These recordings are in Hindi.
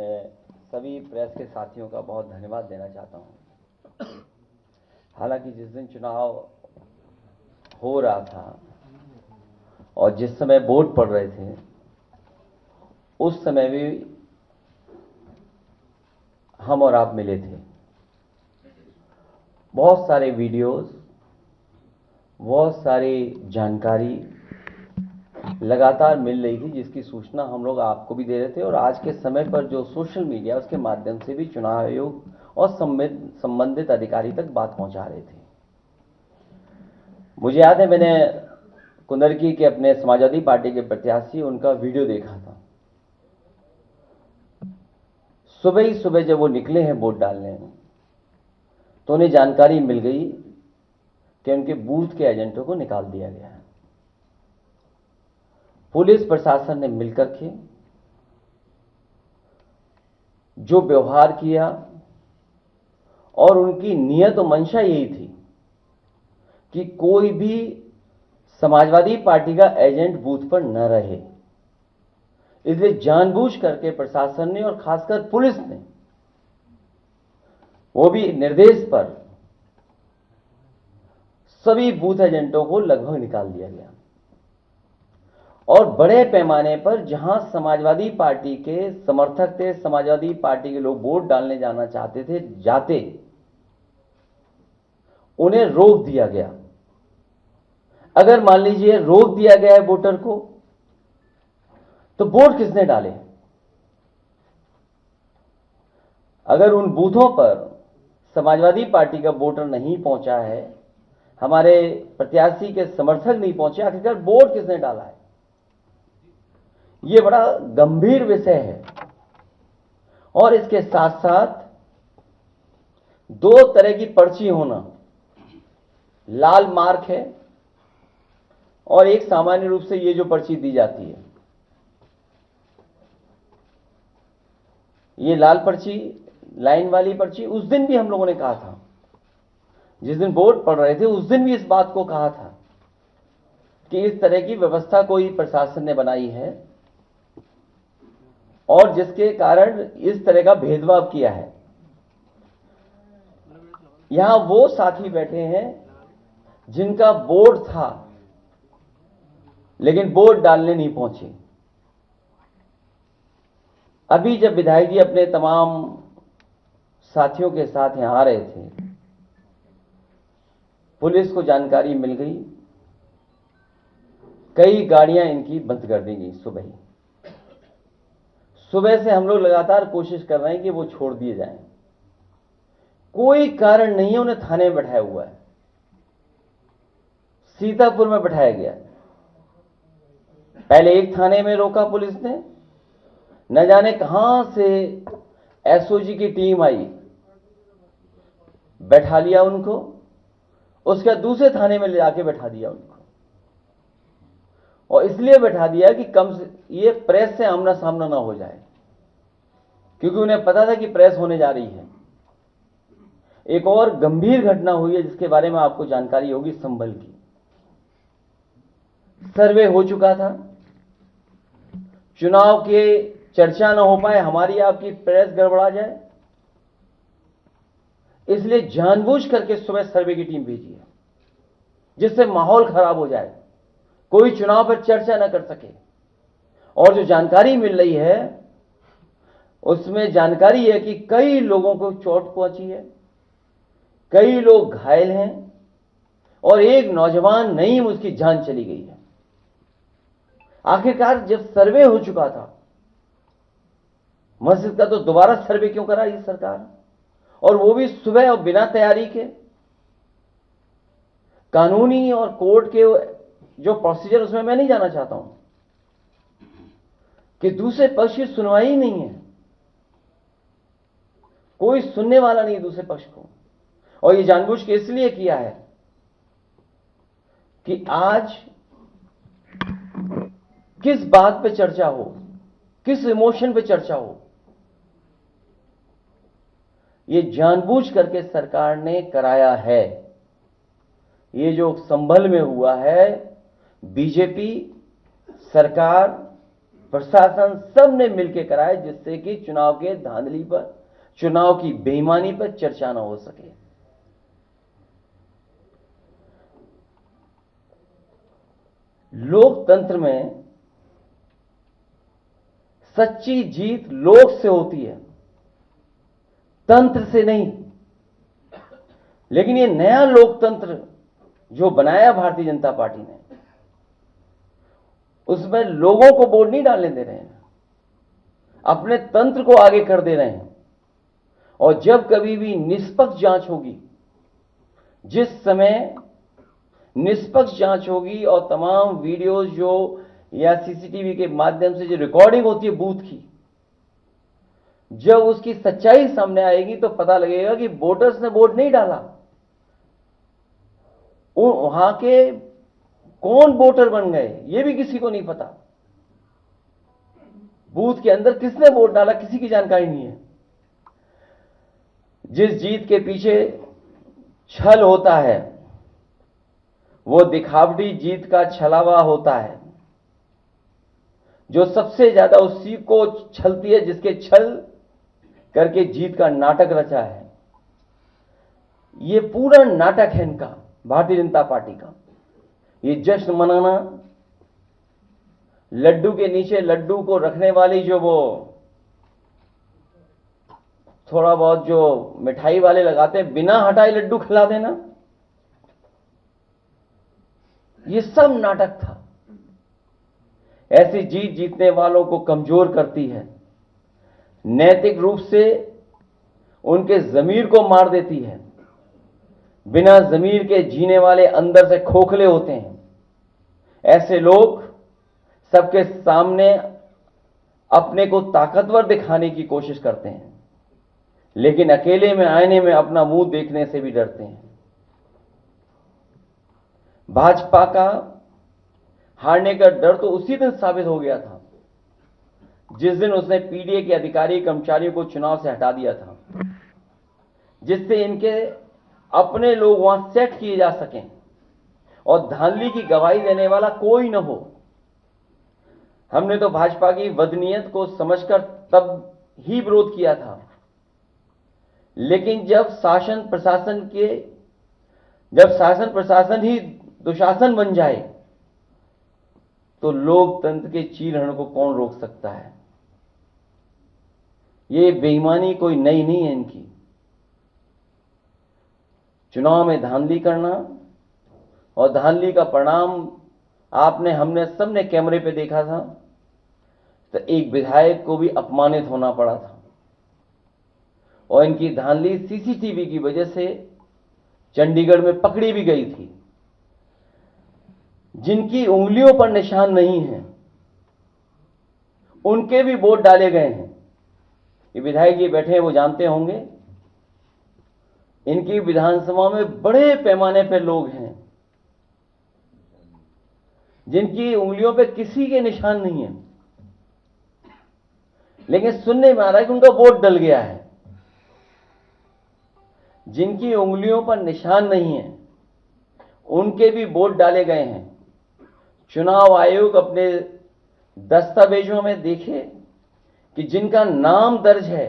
मैं सभी प्रेस के साथियों का बहुत धन्यवाद देना चाहता हूं। हालांकि जिस दिन चुनाव हो रहा था और जिस समय वोट पड़ रहे थे, उस समय भी हम और आप मिले थे। बहुत सारे वीडियोस, बहुत सारी जानकारी लगातार मिल रही थी, जिसकी सूचना हम लोग आपको भी दे रहे थे और आज के समय पर जो सोशल मीडिया उसके माध्यम से भी चुनाव आयोग और संबंधित अधिकारी तक बात पहुंचा रहे थे। मुझे याद है, मैंने कुंदरकी के अपने समाजवादी पार्टी के प्रत्याशी उनका वीडियो देखा था। सुबह ही सुबह जब वो निकले हैं वोट डालने, तो उन्हें जानकारी मिल गई कि उनके बूथ के एजेंटों को निकाल दिया गया है। पुलिस प्रशासन ने मिलकर के जो व्यवहार किया, और उनकी नियत और मंशा यही थी कि कोई भी समाजवादी पार्टी का एजेंट बूथ पर न रहे। इसलिए जानबूझ करके प्रशासन ने और खासकर पुलिस ने, वो भी निर्देश पर, सभी बूथ एजेंटों को लगभग निकाल दिया गया। और बड़े पैमाने पर जहां समाजवादी पार्टी के समर्थक थे, समाजवादी पार्टी के लोग वोट डालने जाना चाहते थे, जाते उन्हें रोक दिया गया। अगर मान लीजिए रोक दिया गया है वोटर को, तो वोट किसने डाले? अगर उन बूथों पर समाजवादी पार्टी का वोटर नहीं पहुंचा है, हमारे प्रत्याशी के समर्थक नहीं पहुंचे, आखिरकार वोट किसने डाला है? यह बड़ा गंभीर विषय है। और इसके साथ साथ दो तरह की पर्ची होना, लाल मार्क है और एक सामान्य रूप से ये जो पर्ची दी जाती है, ये लाल पर्ची, लाइन वाली पर्ची। उस दिन भी हम लोगों ने कहा था, जिस दिन वोट पड़ रहे थे उस दिन भी इस बात को कहा था कि इस तरह की व्यवस्था कोई प्रशासन ने बनाई है और जिसके कारण इस तरह का भेदभाव किया है। यहां वो साथी बैठे हैं जिनका वोट था लेकिन वोट डालने नहीं पहुंचे। अभी जब विधायक जी अपने तमाम साथियों के साथ यहां आ रहे थे, पुलिस को जानकारी मिल गई, कई गाड़ियां इनकी बंद कर दी गई। सुबह से हम लोग लगातार कोशिश कर रहे हैं कि वो छोड़ दिए जाएं। कोई कारण नहीं है, उन्हें थाने में बैठाया हुआ है, सीतापुर में बैठाया गया। पहले एक थाने में रोका पुलिस ने, न जाने कहां से एसओजी की टीम आई, बैठा लिया उनको, उसके बाद दूसरे थाने में ले जाके बैठा दिया उनको। और इसलिए बैठा दिया कि कम से ये प्रेस से आमना सामना ना हो जाए, क्योंकि उन्हें पता था कि प्रेस होने जा रही है। एक और गंभीर घटना हुई है जिसके बारे में आपको जानकारी होगी, संभल की। सर्वे हो चुका था, चुनाव के चर्चा ना हो पाए, हमारी आपकी प्रेस गड़बड़ा जाए, इसलिए जानबूझ करके सुबह सर्वे की टीम भेजी है, जिससे माहौल खराब हो जाए, कोई चुनाव पर चर्चा ना कर सके। और जो जानकारी मिल रही है उसमें जानकारी है कि कई लोगों को चोट पहुंची है, कई लोग घायल हैं और एक नौजवान नईम, उसकी जान चली गई है। आखिरकार जब सर्वे हो चुका था मस्जिद का, तो दोबारा सर्वे क्यों करा ये सरकार, और वो भी सुबह और बिना तैयारी के? कानूनी और कोर्ट के जो प्रोसीजर, उसमें मैं नहीं जाना चाहता हूं कि दूसरे पक्ष की सुनवाई ही नहीं है, कोई सुनने वाला नहीं दूसरे पक्ष को। और ये जानबूझ के इसलिए किया है कि आज किस बात पे चर्चा हो, किस इमोशन पे चर्चा हो, ये जानबूझ करके सरकार ने कराया है। ये जो संभल में हुआ है, बीजेपी सरकार प्रशासन सब ने मिलकर कराया, जिससे कि चुनाव के धांधली पर, चुनाव की बेईमानी पर चर्चा न हो सके। लोकतंत्र में सच्ची जीत लोक से होती है, तंत्र से नहीं। लेकिन ये नया लोकतंत्र जो बनाया भारतीय जनता पार्टी ने, उसमें लोगों को वोट नहीं डालने दे रहे हैं, अपने तंत्र को आगे कर दे रहे हैं। और जब कभी भी निष्पक्ष जांच होगी, जिस समय निष्पक्ष जांच होगी और तमाम वीडियोस जो या सीसीटीवी के माध्यम से जो रिकॉर्डिंग होती है बूथ की, जब उसकी सच्चाई सामने आएगी तो पता लगेगा कि वोटर्स ने वोट नहीं डाला, वहां के कौन वोटर बन गए ये भी किसी को नहीं पता। बूथ के अंदर किसने वोट डाला किसी की जानकारी नहीं है। जिस जीत के पीछे छल होता है वो दिखावटी जीत का छलावा होता है। जो सबसे ज्यादा उसी को छलती है जिसके छल करके जीत का नाटक रचा है। ये पूरा नाटक है इनका, भारतीय जनता पार्टी का। ये जश्न मनाना, लड्डू के नीचे लड्डू को रखने वाली जो वो थोड़ा बहुत जो मिठाई वाले लगाते हैं, बिना हटाए लड्डू खिला देना, ये सब नाटक था। ऐसी जीत जीतने वालों को कमजोर करती है, नैतिक रूप से उनके जमीर को मार देती है। बिना जमीर के जीने वाले अंदर से खोखले होते हैं। ऐसे लोग सबके सामने अपने को ताकतवर दिखाने की कोशिश करते हैं, लेकिन अकेले में आईने में अपना मुंह देखने से भी डरते हैं। भाजपा का हारने का डर तो उसी दिन साबित हो गया था जिस दिन उसने पीडीए के अधिकारी कर्मचारियों को चुनाव से हटा दिया था, जिससे इनके अपने लोग वहां सेट किए जा सकें और धांधली की गवाही देने वाला कोई न हो। हमने तो भाजपा की बदनीयत को समझकर तब ही विरोध किया था, लेकिन जब शासन प्रशासन ही दुशासन बन जाए तो लोकतंत्र के चीरहरण को कौन रोक सकता है। ये बेईमानी कोई नई नहीं है इनकी। चुनाव में धांधली करना और धांधली का परिणाम हमने सबने कैमरे पे देखा था। तो एक विधायक को भी अपमानित होना पड़ा था और इनकी धांधली सीसीटीवी की वजह से चंडीगढ़ में पकड़ी भी गई थी। जिनकी उंगलियों पर निशान नहीं है उनके भी वोट डाले गए हैं। ये विधायक जी बैठे हैं, वो जानते होंगे। इनकी विधानसभा में बड़े पैमाने पर लोग हैं जिनकी उंगलियों पे किसी के निशान नहीं है, लेकिन सुनने में आ रहा है कि उनका वोट डल गया है। जिनकी उंगलियों पर निशान नहीं है उनके भी वोट डाले गए हैं। चुनाव आयोग अपने दस्तावेजों में देखे कि जिनका नाम दर्ज है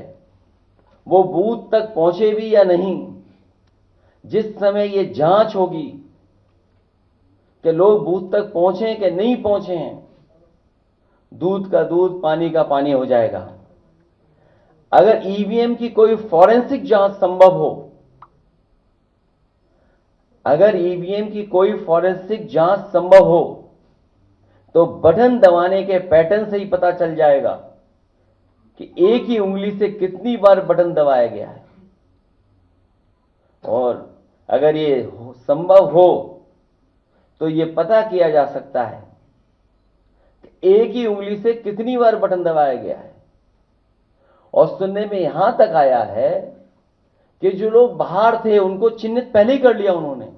वो बूथ तक पहुंचे भी या नहीं। जिस समय ये जांच होगी कि लोग बूथ तक पहुंचे कि नहीं पहुंचे हैं, दूध का दूध पानी का पानी हो जाएगा। अगर ईवीएम की कोई फॉरेंसिक जांच संभव हो, अगर ईवीएम की कोई फॉरेंसिक जांच संभव हो तो बटन दबाने के पैटर्न से ही पता चल जाएगा कि एक ही उंगली से कितनी बार बटन दबाया गया है। और अगर ये संभव हो तो ये पता किया जा सकता है कि एक ही उंगली से कितनी बार बटन दबाया गया है। और सुनने में यहां तक आया है कि जो लोग बाहर थे उनको चिन्हित पहले ही कर लिया उन्होंने।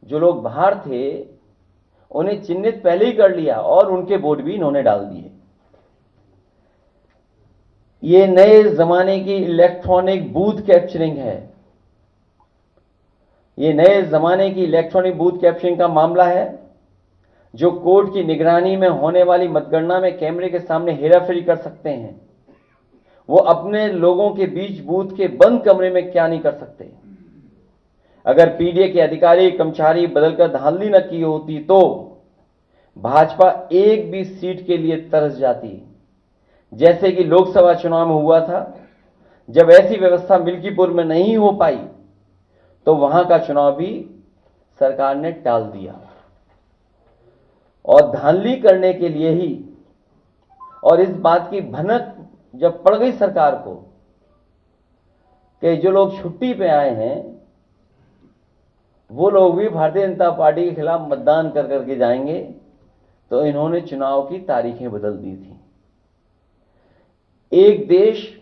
जो लोग बाहर थे उन्हें चिन्हित पहले ही कर लिया और उनके वोट भी इन्होंने डाल दिए। ये नए जमाने की इलेक्ट्रॉनिक बूथ कैप्चरिंग है। ये नए जमाने की इलेक्ट्रॉनिक बूथ कैप्चरिंग का मामला है। जो कोर्ट की निगरानी में होने वाली मतगणना में कैमरे के सामने हेराफेरी कर सकते हैं, वो अपने लोगों के बीच बूथ के बंद कमरे में क्या नहीं कर सकते। अगर पीडीए के अधिकारी कर्मचारी बदलकर धांधली न की होती तो भाजपा एक भी सीट के लिए तरस जाती, जैसे कि लोकसभा चुनाव में हुआ था। जब ऐसी व्यवस्था मिल्कीपुर में नहीं हो पाई तो वहां का चुनाव भी सरकार ने टाल दिया। और धांधली करने के लिए ही, और इस बात की भनक जब पड़ गई सरकार को कि जो लोग छुट्टी पे आए हैं वो लोग भी भारतीय जनता पार्टी के खिलाफ मतदान कर करके जाएंगे, तो इन्होंने चुनाव की तारीखें बदल दी थी। एक देश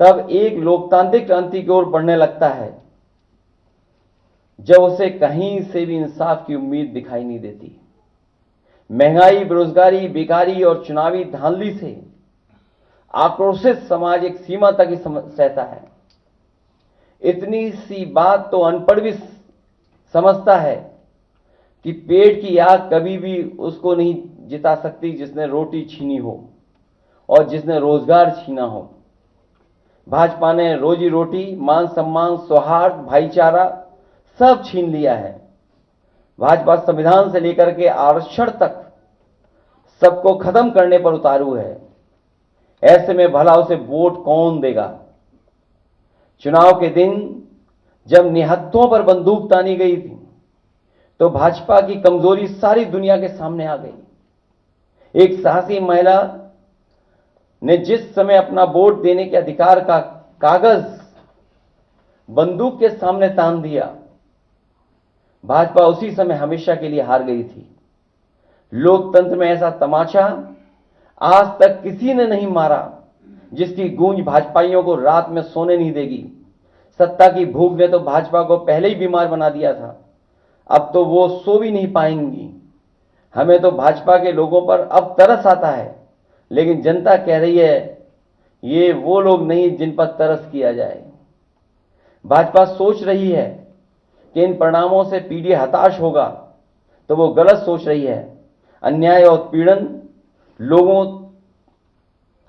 तब एक लोकतांत्रिक क्रांति की ओर बढ़ने लगता है जब उसे कहीं से भी इंसाफ की उम्मीद दिखाई नहीं देती। महंगाई, बेरोजगारी, बेकारी और चुनावी धांधली से आक्रोशित समाज एक सीमा तक ही सहता है। इतनी सी बात तो अनपढ़ भी समझता है कि पेट की आग कभी भी उसको नहीं जिता सकती जिसने रोटी छीनी हो और जिसने रोजगार छीना हो। भाजपा ने रोजी रोटी, मान सम्मान, सौहार्द, भाईचारा सब छीन लिया है। भाजपा संविधान से लेकर के आरक्षण तक सबको खत्म करने पर उतारू है। ऐसे में भला उसे वोट कौन देगा? चुनाव के दिन जब निहत्थों पर बंदूक तानी गई थी तो भाजपा की कमजोरी सारी दुनिया के सामने आ गई। एक साहसी महिला ने जिस समय अपना वोट देने के अधिकार का कागज बंदूक के सामने तान दिया, भाजपा उसी समय हमेशा के लिए हार गई थी। लोकतंत्र में ऐसा तमाचा आज तक किसी ने नहीं मारा जिसकी गूंज भाजपाइयों को रात में सोने नहीं देगी। सत्ता की भूख ने तो भाजपा को पहले ही बीमार बना दिया था, अब तो वो सो भी नहीं पाएंगी। हमें तो भाजपा के लोगों पर अब तरस आता है, लेकिन जनता कह रही है ये वो लोग नहीं जिन पर तरस किया जाए। भाजपा सोच रही है कि इन परिणामों से पीडीए हताश होगा, तो वो गलत सोच रही है। अन्याय और उत्पीड़न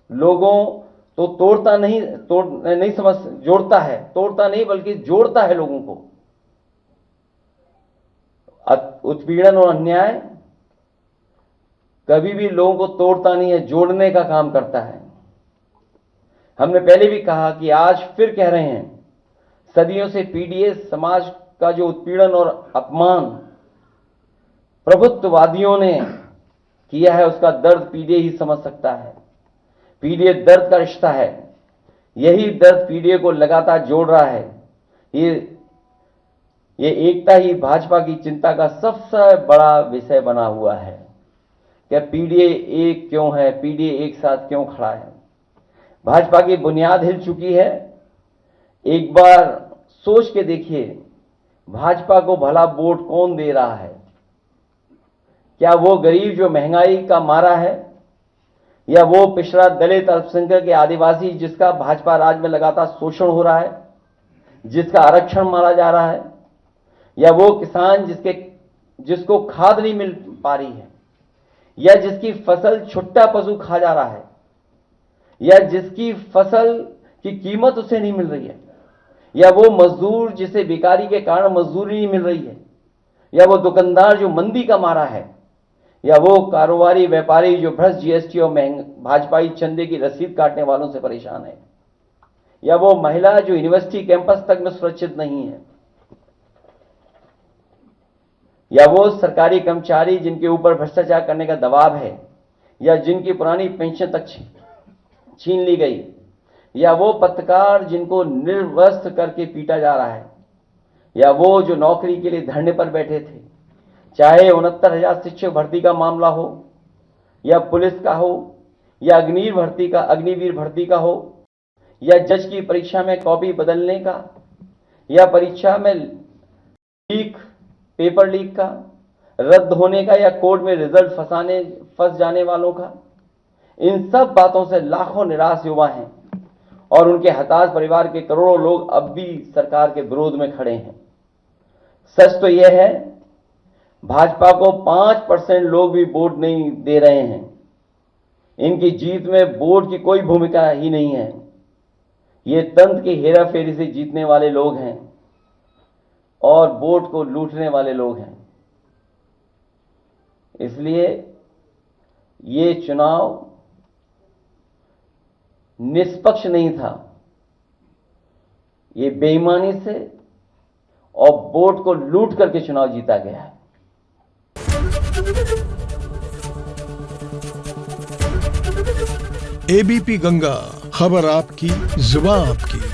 लोगों तो तोड़ता नहीं समझ जोड़ता है, तोड़ता नहीं बल्कि जोड़ता है लोगों को। उत्पीड़न और अन्याय कभी भी लोगों को तोड़ता नहीं है, जोड़ने का काम करता है। हमने पहले भी कहा कि आज फिर कह रहे हैं, सदियों से पीडीए समाज का जो उत्पीड़न और अपमान प्रभुत्ववादियों ने किया है उसका दर्द पीडीए ही समझ सकता है। पीडीए दर्द का रिश्ता है, यही दर्द पीडीए को लगातार जोड़ रहा है। ये एकता ही भाजपा की चिंता का सबसे बड़ा विषय बना हुआ है। क्या पीडीए एक क्यों है? पीडीए एक साथ क्यों खड़ा है? भाजपा की बुनियाद हिल चुकी है। एक बार सोच के देखिए, भाजपा को भला वोट कौन दे रहा है? क्या वो गरीब जो महंगाई का मारा है, या वो पिछड़ा दलित, अल्पसंख्यक या आदिवासी जिसका भाजपा राज में लगातार शोषण हो रहा है, जिसका आरक्षण मारा जा रहा है, या वो किसान जिसको खाद नहीं मिल पा रही है, या जिसकी फसल छुट्टा पशु खा जा रहा है, या जिसकी फसल की कीमत उसे नहीं मिल रही है, या वो मजदूर जिसे बेकारी के कारण मजदूरी नहीं मिल रही है, या वो दुकानदार जो मंदी का मारा है, या वो कारोबारी व्यापारी जो भ्रष्ट जीएसटी और भाजपाई चंदे की रसीद काटने वालों से परेशान है, या वो महिला जो यूनिवर्सिटी कैंपस तक में सुरक्षित नहीं है, या वो सरकारी कर्मचारी जिनके ऊपर भ्रष्टाचार करने का दबाव है, या जिनकी पुरानी पेंशन तक छीन ली गई, या वो पत्रकार जिनको निर्वस्त्र करके पीटा जा रहा है, या वो जो नौकरी के लिए धरने पर बैठे थे, चाहे 69,000 शिक्षक भर्ती का मामला हो, या पुलिस का हो, या अग्निवीर भर्ती का हो, या जज की परीक्षा में कॉपी बदलने का, या परीक्षा में पेपर लीक का, रद्द होने का, या कोर्ट में रिजल्ट फंस जाने वालों का। इन सब बातों से लाखों निराश युवा हैं और उनके हताश परिवार के करोड़ों लोग अब भी सरकार के विरोध में खड़े हैं। सच तो यह है, भाजपा को 5% लोग भी वोट नहीं दे रहे हैं। इनकी जीत में वोट की कोई भूमिका ही नहीं है। ये तंत्र की हेराफेरी से जीतने वाले लोग हैं और वोट को लूटने वाले लोग हैं। इसलिए ये चुनाव निष्पक्ष नहीं था। ये बेईमानी से और वोट को लूट करके चुनाव जीता गया है। एबीपी गंगा, खबर आपकी, जुबान आपकी।